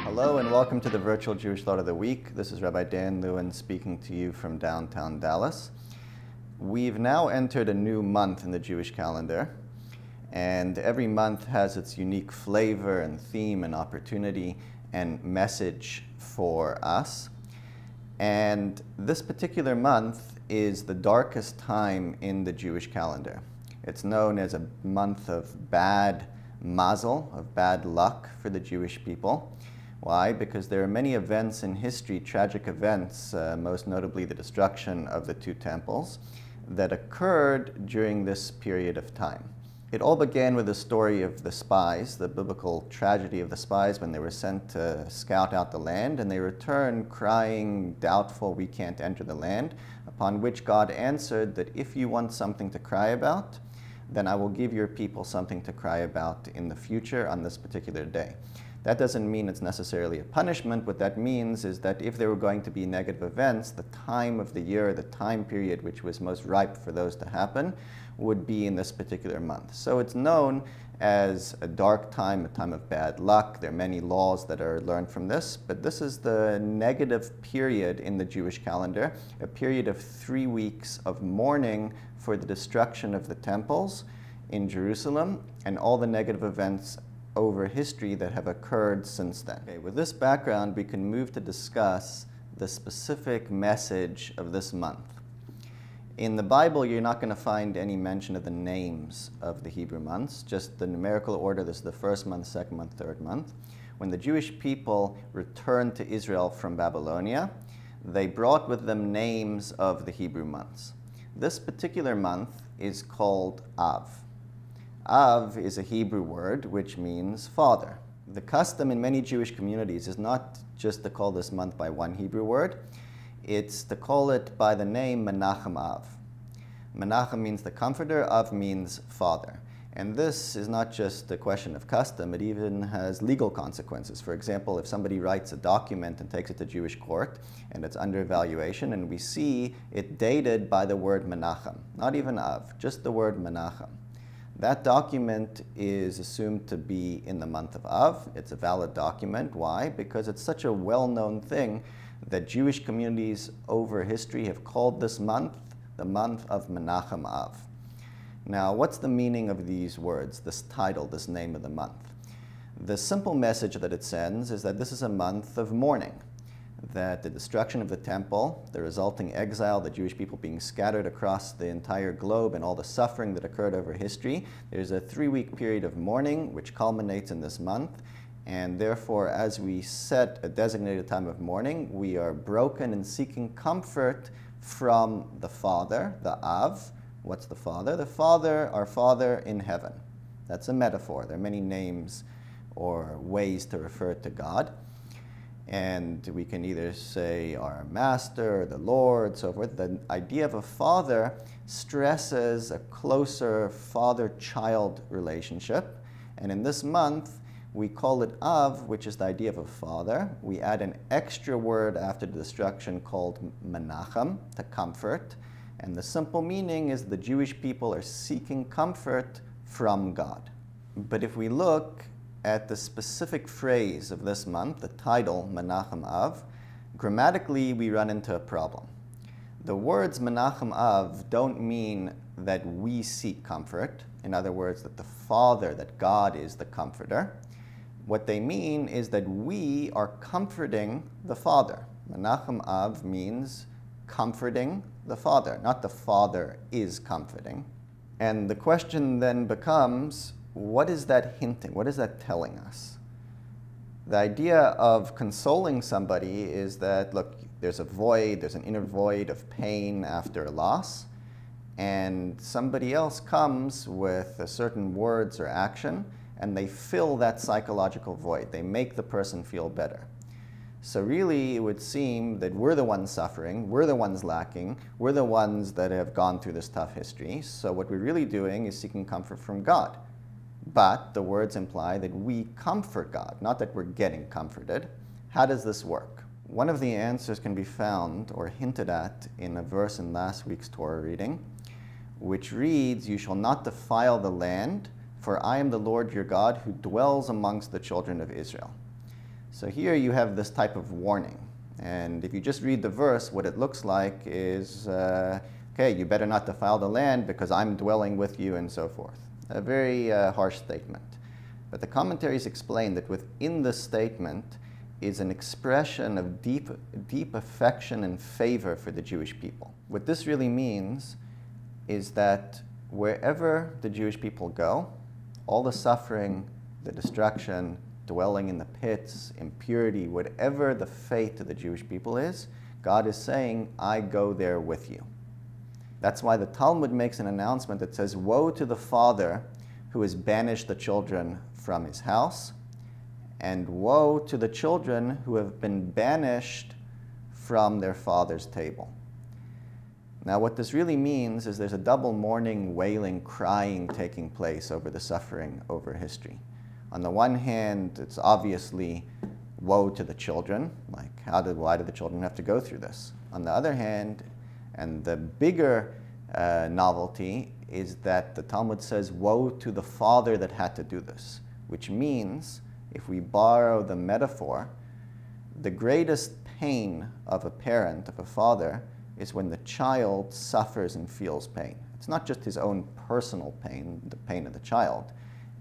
Hello and welcome to the Virtual Jewish Thought of the Week. This is Rabbi Dan Lewin speaking to you from downtown Dallas. We've now entered a new month in the Jewish calendar, and every month has its unique flavor and theme and opportunity and message for us. And this particular month is the darkest time in the Jewish calendar. It's known as a month of bad mazel, of bad luck for the Jewish people. Why? Because there are many events in history, tragic events, most notably the destruction of the two temples, that occurred during this period of time. It all began with the story of the spies, the biblical tragedy of the spies when they were sent to scout out the land, and they returned crying, doubtful, we can't enter the land, upon which God answered that if you want something to cry about, then I will give your people something to cry about in the future on this particular day. That doesn't mean it's necessarily a punishment. What that means is that if there were going to be negative events, the time of the year, the time period which was most ripe for those to happen, would be in this particular month. So it's known as a dark time, a time of bad luck. There are many laws that are learned from this, but this is the negative period in the Jewish calendar, a period of 3 weeks of mourning for the destruction of the temples in Jerusalem and all the negative events over history that have occurred since then. Okay, with this background, we can move to discuss the specific message of this month. In the Bible, you're not going to find any mention of the names of the Hebrew months, just the numerical order. This is the first month, second month, third month. When the Jewish people returned to Israel from Babylonia, they brought with them names of the Hebrew months. This particular month is called Av. Av is a Hebrew word which means father. The custom in many Jewish communities is not just to call this month by one Hebrew word, it's to call it by the name Menachem Av. Menachem means the comforter, Av means father. And this is not just a question of custom, it even has legal consequences. For example, if somebody writes a document and takes it to Jewish court and it's under evaluation and we see it dated by the word Menachem, not even Av, just the word Menachem. That document is assumed to be in the month of Av. It's a valid document. Why? Because it's such a well-known thing that Jewish communities over history have called this month the month of Menachem Av. Now, what's the meaning of these words, this title, this name of the month? The simple message that it sends is that this is a month of mourning, that the destruction of the temple, the resulting exile, the Jewish people being scattered across the entire globe and all the suffering that occurred over history, there's a 3-week period of mourning which culminates in this month, and therefore as we set a designated time of mourning, we are broken and seeking comfort from the Father, the Av. What's the Father? The Father, our Father in heaven. That's a metaphor. There are many names or ways to refer to God. And we can either say our master, the Lord, so forth. The idea of a father stresses a closer father-child relationship. And in this month, we call it Av, which is the idea of a father. We add an extra word after the destruction called Menachem, to comfort. And the simple meaning is the Jewish people are seeking comfort from God. But if we look at the specific phrase of this month, the title, Menachem Av, grammatically we run into a problem. The words Menachem Av don't mean that we seek comfort. In other words, that the Father, that God is the comforter. What they mean is that we are comforting the Father. Menachem Av means comforting the Father, not the Father is comforting. And the question then becomes, what is that hinting? What is that telling us? The idea of consoling somebody is that, look, there's a void, there's an inner void of pain after a loss, and somebody else comes with a certain words or action, and they fill that psychological void. They make the person feel better. So really, it would seem that we're the ones suffering, we're the ones lacking, we're the ones that have gone through this tough history. So what we're really doing is seeking comfort from God. But the words imply that we comfort God, not that we're getting comforted. How does this work? One of the answers can be found or hinted at in a verse in last week's Torah reading, which reads, "You shall not defile the land, for I am the Lord your God who dwells amongst the children of Israel." So here you have this type of warning. And if you just read the verse, what it looks like is, okay, you better not defile the land because I'm dwelling with you, and so forth. A very harsh statement. But the commentaries explain that within this statement is an expression of deep affection and favor for the Jewish people. What this really means is that wherever the Jewish people go, all the suffering, the destruction, dwelling in the pits, impurity, whatever the fate of the Jewish people is, God is saying, I go there with you. That's why the Talmud makes an announcement that says, woe to the father who has banished the children from his house, and woe to the children who have been banished from their father's table. Now what this really means is there's a double mourning, wailing, crying taking place over the suffering over history. On the one hand, it's obviously woe to the children, like why do the children have to go through this? On the other hand, and the bigger novelty is that the Talmud says, woe to the father that had to do this, which means, if we borrow the metaphor, the greatest pain of a parent, of a father, is when the child suffers and feels pain. It's not just his own personal pain, the pain of the child.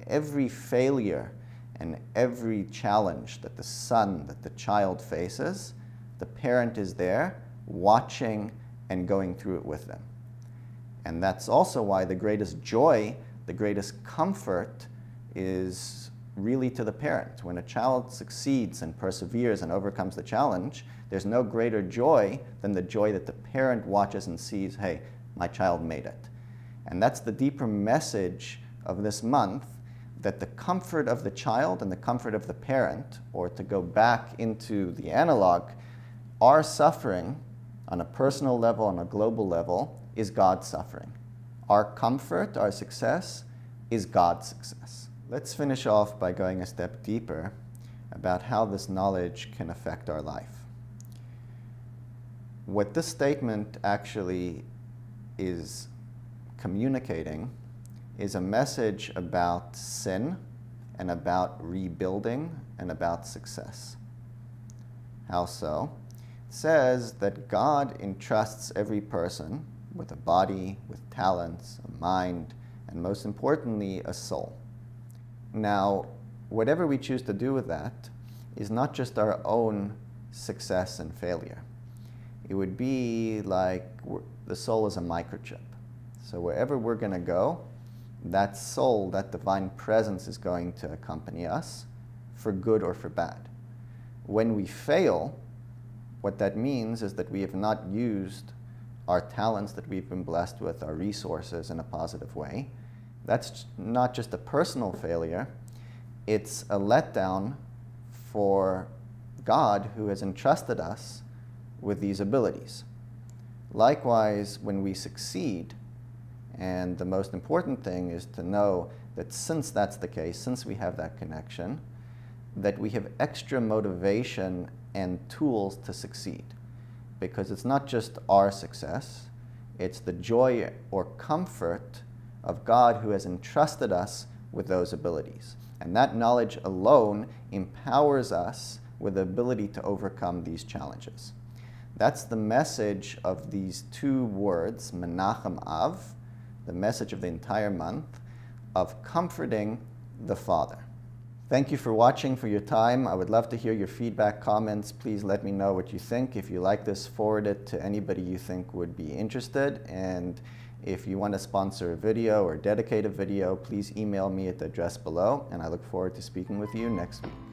Every failure and every challenge that the child faces, the parent is there watching and going through it with them. And that's also why the greatest joy, the greatest comfort is really to the parent. When a child succeeds and perseveres and overcomes the challenge, there's no greater joy than the joy that the parent watches and sees, hey, my child made it. And that's the deeper message of this month, that the comfort of the child and the comfort of the parent, or to go back into the analog, our suffering on a personal level, on a global level, is God's suffering. Our comfort, our success, is God's success. Let's finish off by going a step deeper about how this knowledge can affect our life. What this statement actually is communicating is a message about sin and about rebuilding and about success. How so? It says that God entrusts every person with a body, with talents, a mind, and most importantly, a soul. Now, whatever we choose to do with that is not just our own success and failure. It would be like the soul is a microchip. So wherever we're going to go, that soul, that divine presence is going to accompany us for good or for bad. When we fail, what that means is that we have not used our talents that we've been blessed with, our resources, in a positive way. That's not just a personal failure, it's a letdown for God, who has entrusted us with these abilities. Likewise, when we succeed, and the most important thing is to know that since that's the case, since we have that connection, that we have extra motivation and tools to succeed. Because it's not just our success, it's the joy or comfort of God who has entrusted us with those abilities. And that knowledge alone empowers us with the ability to overcome these challenges. That's the message of these two words, Menachem Av, the message of the entire month, of comforting the Father. Thank you for watching, for your time. I would love to hear your feedback, comments. Please let me know what you think. If you like this, forward it to anybody you think would be interested. And if you want to sponsor a video or dedicate a video, please email me at the address below. And I look forward to speaking with you next week.